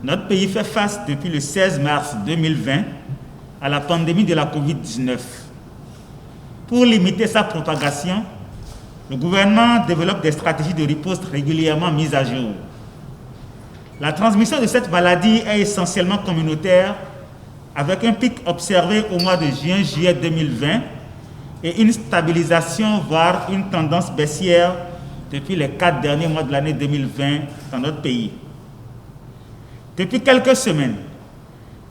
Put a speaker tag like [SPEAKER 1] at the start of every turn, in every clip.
[SPEAKER 1] Notre pays fait face depuis le 16 mars 2020 à la pandémie de la COVID-19. Pour limiter sa propagation, le gouvernement développe des stratégies de riposte régulièrement mises à jour. La transmission de cette maladie est essentiellement communautaire, avec un pic observé au mois de juin-juillet 2020 et une stabilisation, voire une tendance baissière depuis les 4 derniers mois de l'année 2020 dans notre pays. Depuis quelques semaines,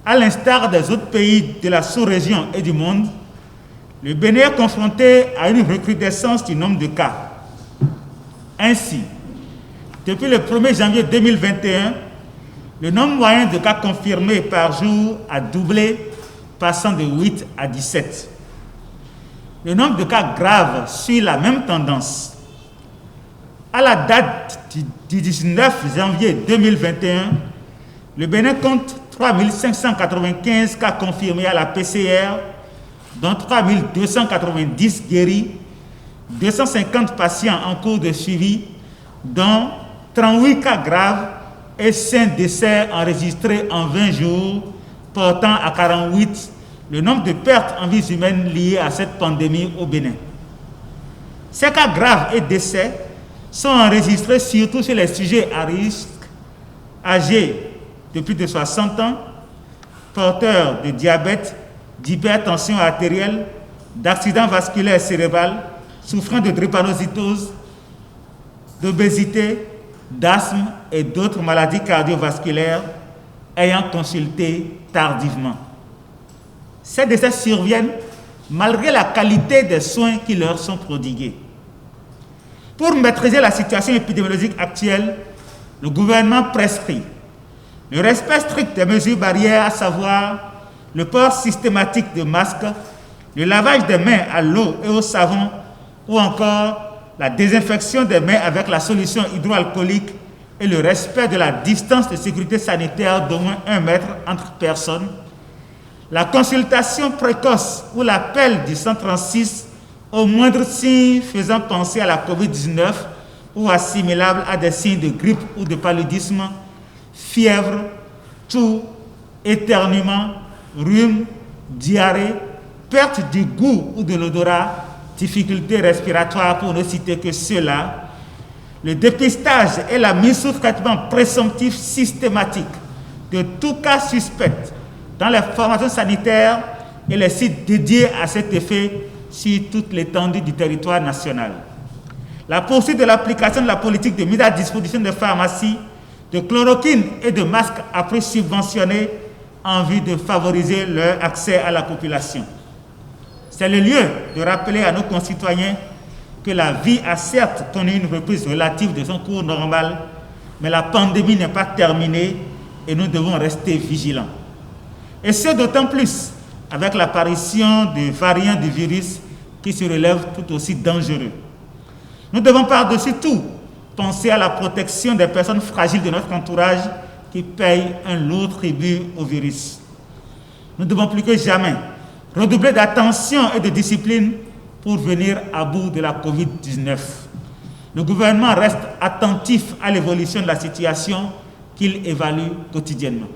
[SPEAKER 1] à l'instar des autres pays de la sous-région et du monde, le Bénin est confronté à une recrudescence du nombre de cas. Ainsi, depuis le 1er janvier 2021, le nombre moyen de cas confirmés par jour a doublé, passant de 8 à 17. Le nombre de cas graves suit la même tendance. À la date du 19 janvier 2021, le Bénin compte 3 595 cas confirmés à la PCR, dont 3 290 guéris, 250 patients en cours de suivi, dont 38 cas graves et 5 décès enregistrés en 20 jours, portant à 48 le nombre de pertes en vies humaines liées à cette pandémie au Bénin. Ces cas graves et décès sont enregistrés surtout chez les sujets à risque, âgés de plus de 60 ans, porteurs de diabète, d'hypertension artérielle, d'accident vasculaire cérébral, souffrant de drépanocytose, d'obésité, d'asthme et d'autres maladies cardiovasculaires ayant consulté tardivement. Ces décès surviennent malgré la qualité des soins qui leur sont prodigués. Pour maîtriser la situation épidémiologique actuelle, le gouvernement prescrit le respect strict des mesures barrières, à savoir le port systématique de masques, le lavage des mains à l'eau et au savon, ou encore la désinfection des mains avec la solution hydroalcoolique et le respect de la distance de sécurité sanitaire d'au moins 1 mètre entre personnes, la consultation précoce ou l'appel du 136 au moindre signe faisant penser à la COVID-19 ou assimilable à des signes de grippe ou de paludisme, fièvre, toux, éternuement, rhume, diarrhée, perte du goût ou de l'odorat, difficultés respiratoires pour ne citer que ceux-là, le dépistage et la mise sous traitement présomptif systématique de tout cas suspect dans les formations sanitaires et les sites dédiés à cet effet sur toute l'étendue du territoire national. La poursuite de l'application de la politique de mise à disposition des pharmacies, de chloroquine et de masques à prix subventionnés en vue de favoriser leur accès à la population. C'est le lieu de rappeler à nos concitoyens que la vie a certes connu une reprise relative de son cours normal, mais la pandémie n'est pas terminée et nous devons rester vigilants. Et ce d'autant plus avec l'apparition de variants du virus qui se relèvent tout aussi dangereux. Nous devons par-dessus tout penser à la protection des personnes fragiles de notre entourage qui payent un lourd tribut au virus. Nous devons plus que jamais redoubler d'attention et de discipline pour venir à bout de la COVID-19. Le gouvernement reste attentif à l'évolution de la situation qu'il évalue quotidiennement.